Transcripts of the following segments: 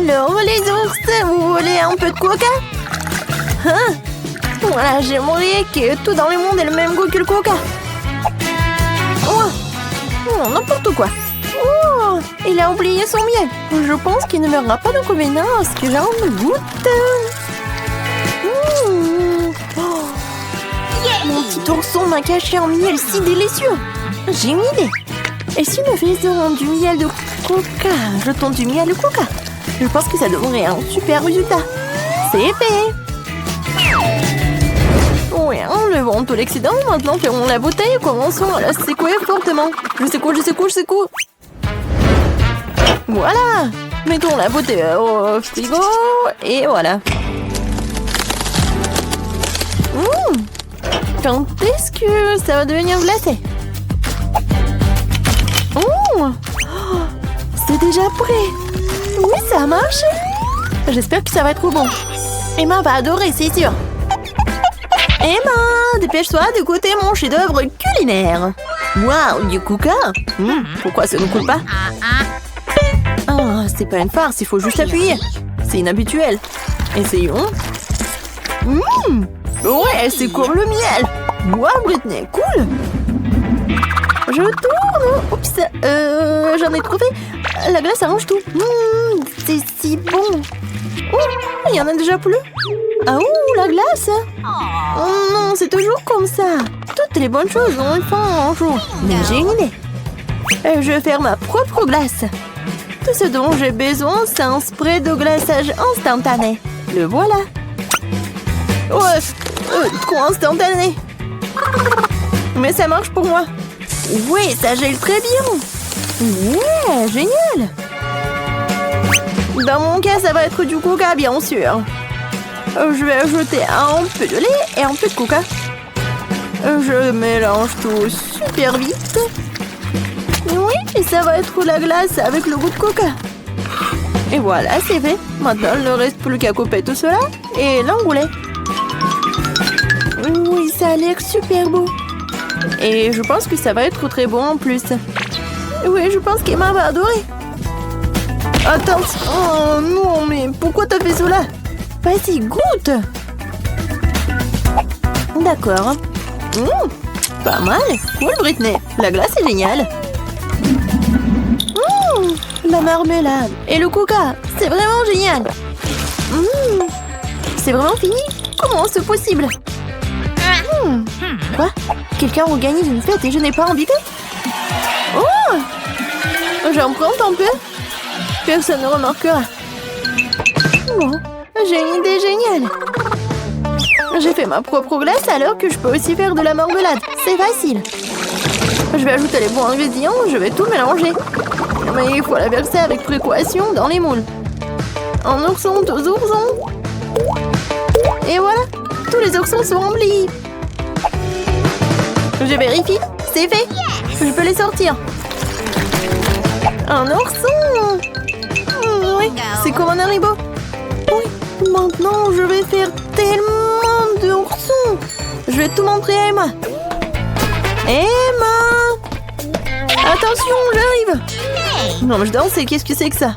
Alors, les ours, vous voulez un peu de coca? Hein? Voilà, j'aimerais que tout dans le monde ait le même goût que le coca. Oh, n'importe quoi. Oh, il a oublié son miel. Je pense qu'il ne me aura pas d'inconvénient à ce que j'en goûte. Oh. Mon petit ourson m'a caché un miel si délicieux. J'ai une idée. Et si nous faisions du miel de coca? Jetons du miel de coca. Je pense que ça donnerait un super résultat. C'est fait. Oui, enlevons tout l'excédent. Maintenant, fermons la bouteille et commençons à la secouer fortement. Je secoue. Voilà. Mettons la bouteille au frigo. Et voilà. Quand est-ce que ça va devenir glacé? C'est déjà prêt. Oui, ça a marché. J'espère que ça va être bon. Emma va adorer, c'est sûr. Emma, dépêche-toi de goûter mon chef-d'œuvre culinaire. Waouh, du coca. Pourquoi ça ne coule pas? Ah, c'est pas une farce, il faut juste appuyer. C'est inhabituel. Essayons. Ouais, c'est comme le miel. Waouh, Britney, cool. Je tourne. Oups, j'en ai trop fait. La glace arrange tout. C'est si bon. Oh, il y en a déjà plus. Ah ouh, la glace. Oh non, c'est toujours comme ça. Toutes les bonnes choses ont une fin un jour. Mais j'ai une idée. Je vais faire ma propre glace. Tout ce dont j'ai besoin, c'est un spray de glaçage instantané. Le voilà. Ouais, trop instantané. Mais ça marche pour moi. Ouais, ça gèle très bien. Ouais, génial. Dans mon cas, ça va être du coca, bien sûr. Je vais ajouter un peu de lait et un peu de coca. Je mélange tout super vite. Oui, et ça va être la glace avec le goût de coca. Et voilà, c'est fait. Maintenant, il ne reste plus qu'à couper tout cela et l'enrouler. Oui, ça a l'air super beau. Et je pense que ça va être très bon en plus. Oui, je pense qu'Emma va adorer. Attends. Oh non, mais pourquoi t'as fait cela? Vas-y, goûte. D'accord. Pas mal. Cool, Britney. La glace est géniale. La marmelade et le coca. C'est vraiment génial. C'est vraiment fini? Comment c'est possible? Quoi? Quelqu'un organise une fête et je n'ai pas invité? Oh! J'en prends un peu. Personne ne remarquera. Bon, j'ai une idée géniale. J'ai fait ma propre glace alors que je peux aussi faire de la marmelade. C'est facile. Je vais ajouter les bons ingrédients, je vais tout mélanger. Mais il faut la verser avec précaution dans les moules. Un ourson, 2 oursons. Et voilà, tous les oursons sont remplis. Je vérifie, c'est fait. Je peux les sortir. Un ourson. Oui, c'est comme un haribo. Oui, maintenant je vais faire tellement d'oursons. Je vais tout montrer à Emma. Emma! Attention, j'arrive. Non, mais je danse, qu'est-ce que c'est que ça?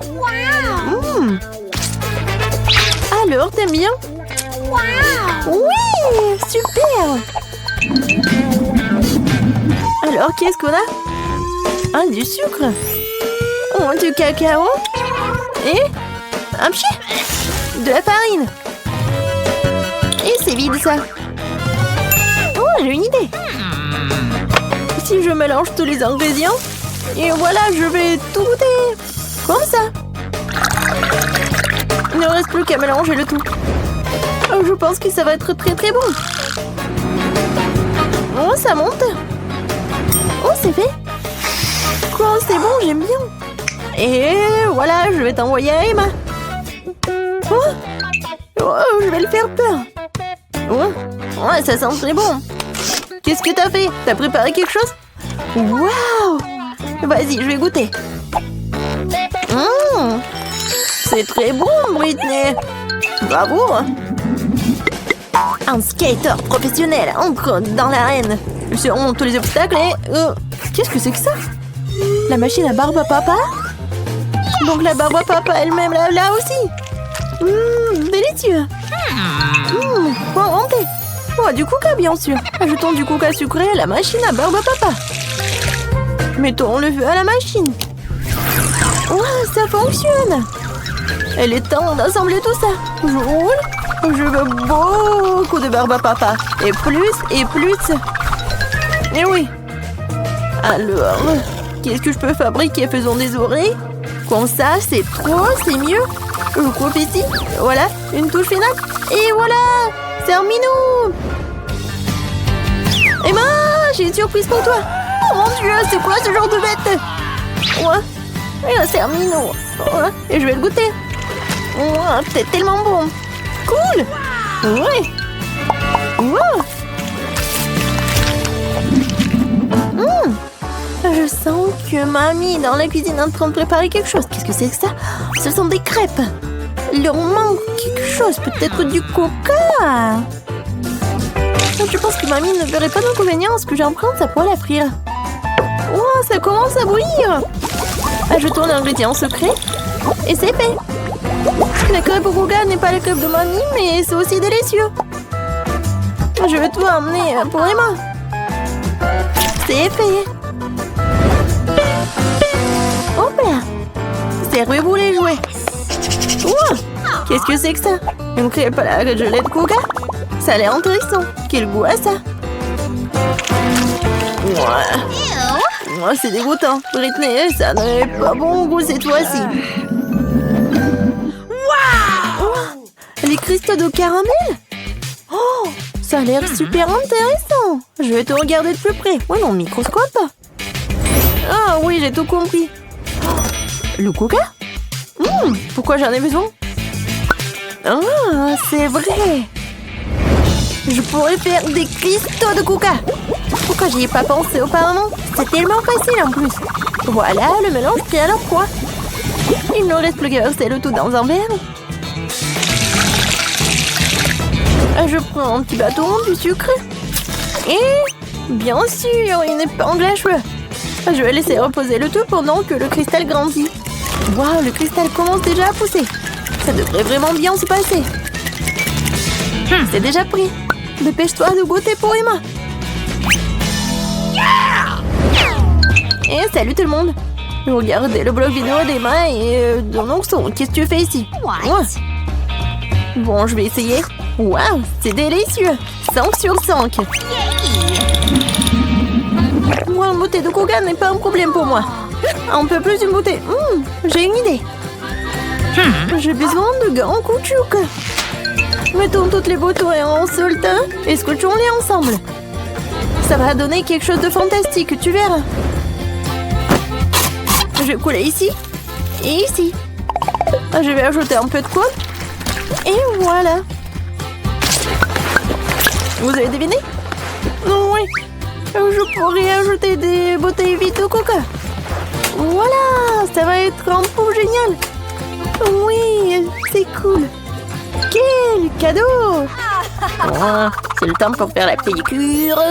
Alors, t'aimes bien? Oui, super. Alors, qu'est-ce qu'on a? Ah, du sucre. Oh, du cacao. Et un pchit. De la farine. Et c'est vide, ça. Oh, j'ai une idée. Si je mélange tous les ingrédients, et voilà, je vais tout goûter. Comme ça. Il ne reste plus qu'à mélanger le tout. Je pense que ça va être très très bon. Oh, ça monte. Oh, c'est fait. Quoi, c'est bon, j'aime bien. Et voilà, je vais t'envoyer à Emma. Oh, je vais le faire peur. Oh, ça sent très bon. Qu'est-ce que t'as fait? T'as préparé quelque chose? Waouh! Vas-y, je vais goûter. C'est très bon, Britney. Bravo. Un skater professionnel entre dans l'arène. Il surmonte tous les obstacles et... Qu'est-ce que c'est que ça? La machine à barbe à papa? Donc la barbe à papa elle-même là aussi. Délicieux. Bon, montez. Oh, du coca bien sûr. Ajoutons du coca sucré à la machine à barbe à papa. Mettons le feu à la machine. Ouah, ça fonctionne. Elle est temps d'assembler tout ça. Je roule. Je veux beaucoup de barbe à papa. Et plus et plus. Et oui. Alors, qu'est-ce que je peux fabriquer? Faisons des oreilles. Comme ça, c'est trop, c'est mieux. Je coupe ici. Voilà, une touche finale. Et voilà, terminé. Emma, j'ai une surprise pour toi. Oh mon Dieu, c'est quoi ce genre de bête? Ouais, c'est terminé. Ouais, et je vais le goûter. Ouais, c'est tellement bon. Cool. Ouais. Wow. Je sens que mamie est dans la cuisine en train de préparer quelque chose. Qu'est-ce que c'est que ça? Ce sont des crêpes. Il leur manque quelque chose, peut-être du coca. Je pense que mamie ne verrait pas d'inconvénient à ce que j'emprunte sa poêle à frire. Oh, ça commence à bouillir. Ajoutons l'ingrédient secret et c'est fait. La crêpe au coca n'est pas la crêpe de mamie, mais c'est aussi délicieux. Je vais tout emmener pour Emma. C'est fait. Hop là. Servez-vous les jouets. Wow. Qu'est-ce que c'est que ça? Une crêpe à la gelée de coca? Ça a l'air intéressant. Quel goût a ça? Ouais, c'est dégoûtant. Britney, ça n'est pas bon goût cette fois-ci. Wow. Les cristaux de caramel? Oh, ça a l'air super intéressant. Je vais te regarder de plus près. Ouais, non, microscope. Ah oui, j'ai tout compris. Le coca? Pourquoi j'en ai besoin? Ah, c'est vrai. Je pourrais faire des cristaux de coca. Pourquoi j'y ai pas pensé auparavant? C'est tellement facile en plus. Voilà, le mélange pris à leur poids. Il ne reste plus qu'à verser le tout dans un verre. Je prends un petit bâton, du sucre. Et, bien sûr, une épingle à cheveux. Je vais laisser reposer le tout pendant que le cristal grandit. Waouh, le cristal commence déjà à pousser. Ça devrait vraiment bien se passer. C'est déjà pris. Dépêche-toi de goûter pour Emma. Et salut tout le monde. Regardez le blog vidéo d'Emma et de mon son. Qu'est-ce que tu fais ici? Bon, je vais essayer. Waouh, c'est délicieux. 5 sur 5. Moi, une bouteille de coca n'est pas un problème pour moi. Un peu plus d'une bouteille. J'ai une idée. J'ai besoin de grands couchouks. Mettons toutes les bouteilles en un seul temps et scotchons-les ensemble. Ça va donner quelque chose de fantastique, tu verras. Je vais couler ici et ici. Je vais ajouter un peu de colle. Et voilà. Vous avez deviné? Oui. Je pourrais ajouter des bouteilles vides de coca. Voilà, ça va être un pot génial. Oui, c'est cool. Quel cadeau! C'est le temps pour faire la pédicure.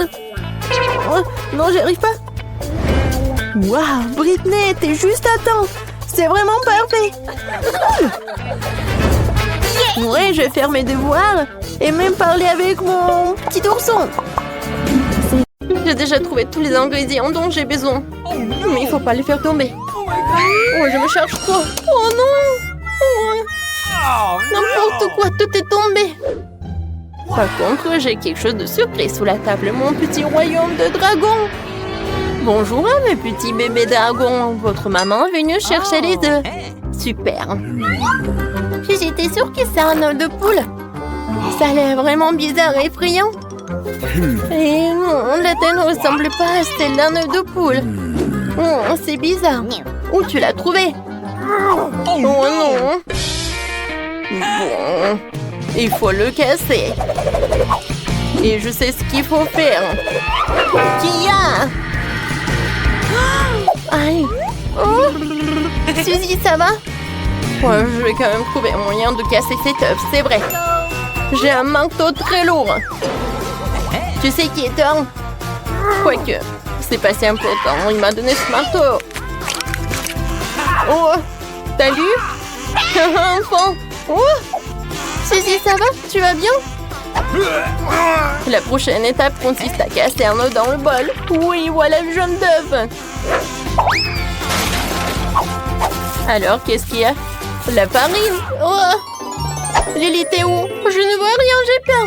Non, j'y arrive pas. Waouh, Britney, t'es juste à temps. C'est vraiment parfait. Ouais, je vais faire mes devoirs et même parler avec mon petit ourson. J'ai déjà trouvé tous les ingrédients dont j'ai besoin. Mais il faut pas les faire tomber. Oh, je me charge trop. Oh non! N'importe quoi, tout est tombé. Par contre, j'ai quelque chose de surprise sous la table. Mon petit royaume de dragons. Bonjour à mes petits bébés dragons. Votre maman est venue chercher les œufs. Super. J'étais sûre que c'est un œuf de poule. Ça a l'air vraiment bizarre et effrayant. Et non, la tête ne ressemble pas à celle d'un œuf de poule. Oh, c'est bizarre. Où tu l'as trouvé? Oh non. Bon, il faut le casser. Et je sais ce qu'il faut faire. Kia! Aïe! Oh! Suzy, ça va? Ouais, je vais quand même trouver un moyen de casser cet œuf, c'est vrai. J'ai un marteau très lourd. Tu sais qui est Thor? Quoique, c'est pas si important. Il m'a donné ce marteau. Oh! Salut. Enfant. Oh. Suzy, ça va? Tu vas bien? La prochaine étape consiste à casser un œuf dans le bol. Oui, voilà le jaune d'œuf. Alors, qu'est-ce qu'il y a? La farine. Oh. Lily, t'es où? Je ne vois rien, j'ai peur.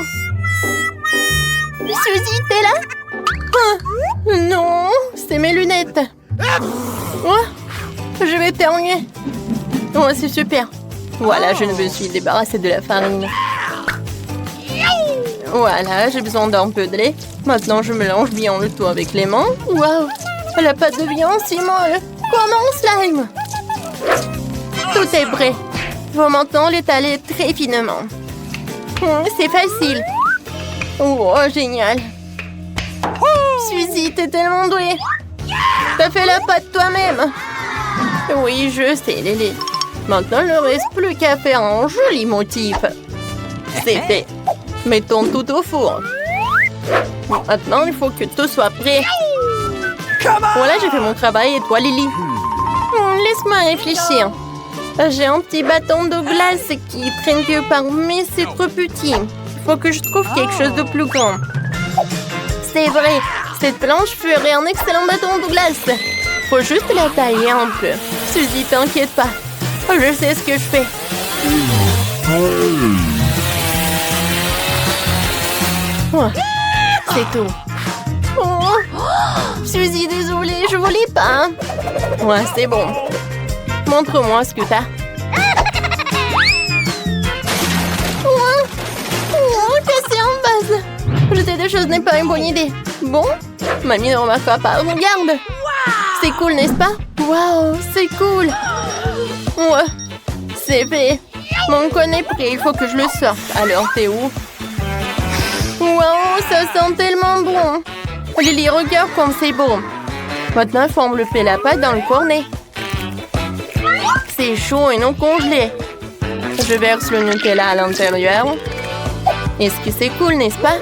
Suzy, t'es là? Oh. Non, c'est mes lunettes. Oh. Je vais éternuer. Oh, c'est super. Voilà, je me suis débarrassée de la farine. Voilà, j'ai besoin d'un peu de lait. Maintenant, je mélange bien le tout avec les mains. Waouh, la pâte devient si molle. Comme un slime. Tout est prêt. Il faut maintenant l'étaler très finement. C'est facile. Oh, génial. Suzy, t'es tellement douée. T'as fait la pâte toi-même. Oui, je sais, Lily. Maintenant, il ne reste plus qu'à faire un joli motif. C'est fait. Mettons tout au four. Maintenant, il faut que tout soit prêt. Voilà, j'ai fait mon travail. Et toi, Lily? Laisse-moi réfléchir. J'ai un petit bâton de glace qui traîne que par, mais c'est trop petit. Il faut que je trouve quelque chose de plus grand. C'est vrai. Cette planche ferait un excellent bâton de glace. Faut juste la tailler un peu. Suzy, t'inquiète pas. Je sais ce que je fais. Oh, c'est tout. Oh, Suzy, désolée, je voulais pas. Ouais, c'est bon. Montre-moi ce que t'as. Oh, casser en base. Jeter des choses n'est pas une bonne idée. Bon, mamie ne remarquera pas. Regarde. C'est cool, n'est-ce pas? Waouh, c'est cool. Ouais, c'est fait. Mon cône est prêt, il faut que je le sorte. Alors, t'es où? Waouh, ça sent tellement bon. Lily, regarde comme c'est beau. Maintenant, il faut envelopper la pâte dans le cornet. C'est chaud et non congelé. Je verse le Nutella à l'intérieur. Est-ce que c'est cool, n'est-ce pas?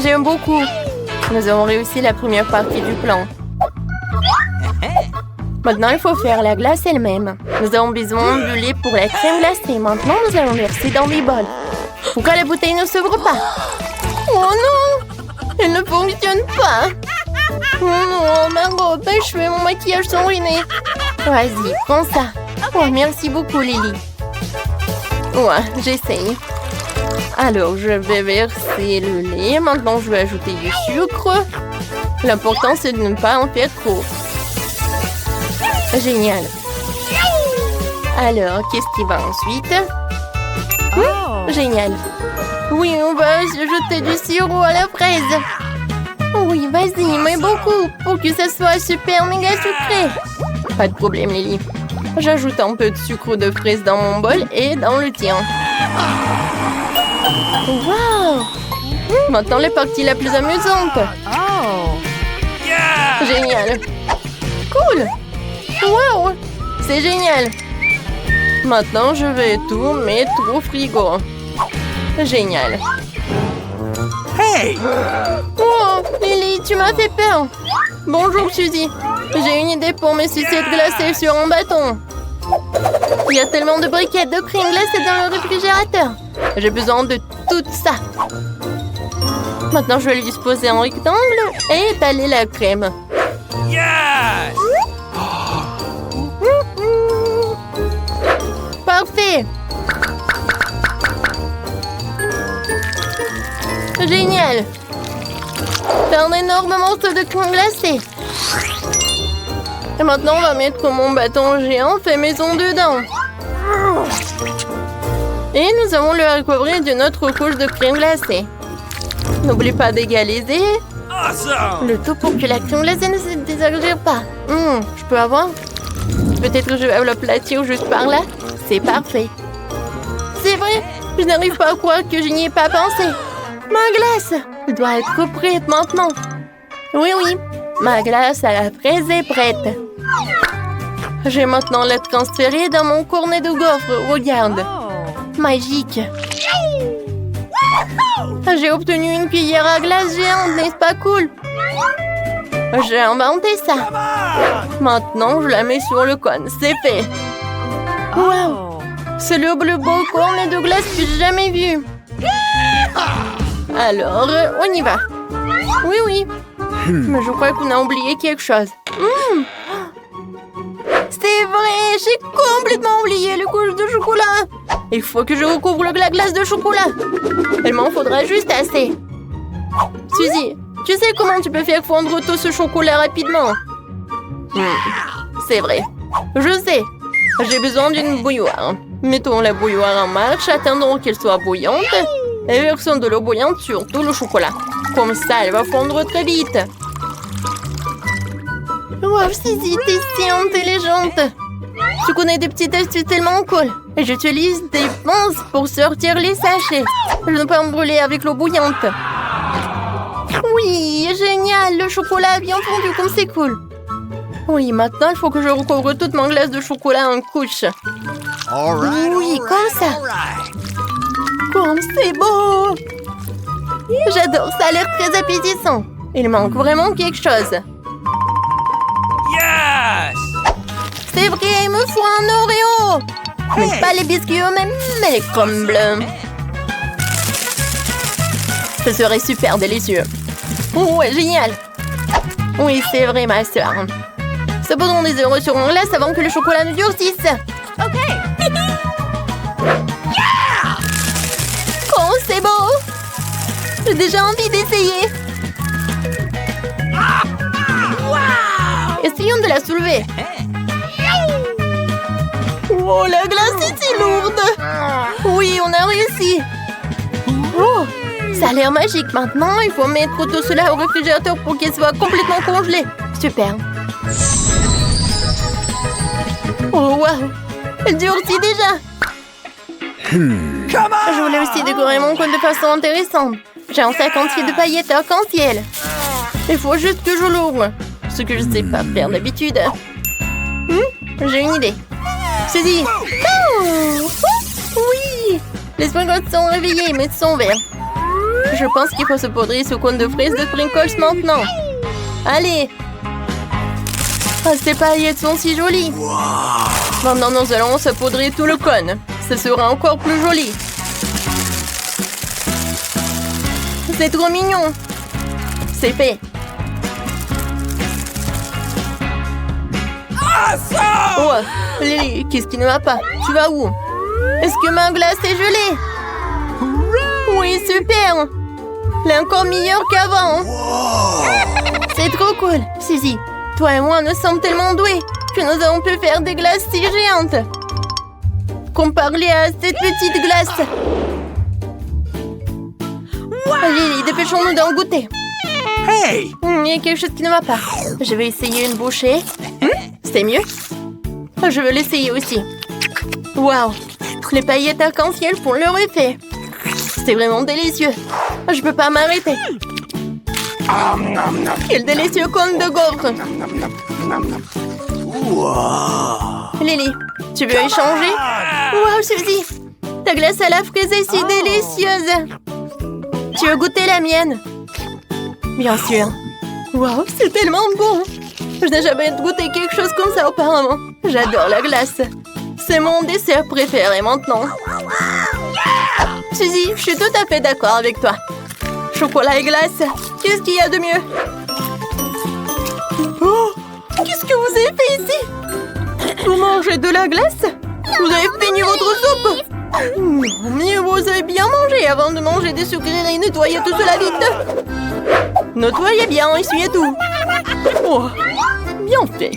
J'aime beaucoup. Nous avons réussi la première partie du plan. Maintenant, il faut faire la glace elle-même. Nous avons besoin du lait pour la crème glacée. Maintenant, nous allons verser dans des bols. Pourquoi la bouteille ne s'ouvre pas? Oh non! Elle ne fonctionne pas. Oh non, ma robe, mes cheveux, mon maquillage sont ruinés. Vas-y, prends ça. Oh, merci beaucoup, Lily. Ouais, j'essaye. Alors, je vais verser le lait. Maintenant, je vais ajouter du sucre. L'important, c'est de ne pas en faire trop. Génial. Alors, qu'est-ce qui va ensuite? Génial. Oui, on va jeter du sirop à la fraise. Oui, vas-y, mais beaucoup, pour que ça soit super méga sucré. Pas de problème, Lily. J'ajoute un peu de sucre de fraise dans mon bol et dans le tien. Wow! Maintenant, la partie la plus amusante. Génial. Cool. Wow! C'est génial. Maintenant, je vais tout mettre au frigo. Génial. Hey! Oh, Lily, tu m'as fait peur. Bonjour, Suzy. J'ai une idée pour mes sucettes glacées sur un bâton. Il y a tellement de briquettes de crème glacée dans le réfrigérateur. J'ai besoin de tout ça. Maintenant, je vais lui disposer en rectangle et étaler la crème. Yes! Parfait. Génial. C'est un énorme morceau de crème glacée. Et maintenant, on va mettre mon bâton géant fait maison dedans. Et nous allons le recouvrir d'une autre couche de crème glacée. N'oublie pas d'égaliser Awesome! le tout pour que la crème glacée ne se désagrége pas. Je peux avoir? Peut-être que je vais l'aplatir juste par là. C'est parfait. C'est vrai, je n'arrive pas à croire que je n'y ai pas pensé. Ma glace doit être prête maintenant. Oui, ma glace à la fraise est prête. Je vais maintenant la transférer dans mon cornet de gaufres. Regarde. Magique. J'ai obtenu une cuillère à glace géante, n'est-ce pas cool? J'ai inventé ça. Maintenant, je la mets sur le cône. C'est fait. Wow! C'est le plus beau cornet de glace que j'ai jamais vu. Alors, on y va. Oui, oui. Mais je crois qu'on a oublié quelque chose. C'est vrai, j'ai complètement oublié le couche de chocolat. Il faut que je recouvre la glace de chocolat. Il m'en faudra juste assez. Suzy, tu sais comment tu peux faire fondre tout ce chocolat rapidement? C'est vrai. Je sais. J'ai besoin d'une bouilloire. Mettons la bouilloire en marche, attendons qu'elle soit bouillante et versons de l'eau bouillante sur tout le chocolat. Comme ça, elle va fondre très vite. Wow, Suzy, t'es si intelligente. Tu connais des petites astuces tellement cool. Et j'utilise des pinces pour sortir les sachets. Je ne peux pas me brûler avec l'eau bouillante. Oui, génial, le chocolat a bien fondu, comme c'est cool. Oui, maintenant, il faut que je recouvre toute ma glace de chocolat en couche. Oui, comme ça. Comme c'est beau. J'adore, ça a l'air très appétissant. Il manque vraiment quelque chose. Yes! C'est vrai, il me faut un Oreo. Mais pas les biscuits eux-mêmes, mais les crumbles. Ce serait super délicieux. Ouais, génial. Oui, c'est vrai, ma soeur. Saboterons des Oreos sur mon glace avant que le chocolat ne durcisse. OK. Oh, c'est beau. J'ai déjà envie d'essayer. Essayons de la soulever. Oh, la glace est si lourde. Oui, on a réussi. Oh, ça a l'air magique. Maintenant, il faut mettre tout cela au réfrigérateur pour qu'il soit complètement congelé. Super. Oh, waouh. Elle durcit déjà. Je voulais aussi décorer mon cône de façon intéressante. J'ai un sac entier de paillettes arc-en-ciel. Il faut juste que je l'ouvre. Ce que je ne sais pas faire d'habitude. J'ai une idée. Suzy. Oh, oui. Les sprinkles sont réveillés, mais sont verts. Je pense qu'il faut se poudrer ce cône de fraises de sprinkles maintenant. Allez. Oh, ces paillettes sont si jolies. Maintenant, nous allons saupoudrer tout le cône. Ce sera encore plus joli. C'est trop mignon. C'est fait. Oh, Lily, qu'est-ce qui ne va pas? Tu vas où? Est-ce que ma glace est gelée? Oui, super. Elle est encore meilleure qu'avant. C'est trop cool. Suzy, toi et moi, nous sommes tellement doués que nous avons pu faire des glaces si géantes. Comparé à cette petite glace. Lily, dépêchons-nous d'en goûter. Hey! Il y a quelque chose qui ne va pas. Je vais essayer une bouchée. C'est mieux. Je vais l'essayer aussi. Waouh! Les paillettes arc-en-ciel font leur effet. C'est vraiment délicieux. Je peux pas m'arrêter. Quel délicieux cône de gaufre. Lily, tu veux échanger? Waouh, Suzy! Ta glace à la fraise est si délicieuse. Tu veux goûter la mienne? Bien sûr. Waouh, c'est tellement bon. Je n'ai jamais goûté quelque chose comme ça auparavant. J'adore la glace. C'est mon dessert préféré maintenant. Suzy, je suis tout à fait d'accord avec toi. Chocolat et glace, qu'est-ce qu'il y a de mieux? Oh, qu'est-ce que vous avez fait ici? Vous mangez de la glace? Vous avez fini votre soupe? Non, mieux vous avez bien mangé avant de manger des sucreries. Nettoyez tout cela vite. Nettoyez bien, essuyez tout. Oh, bien fait.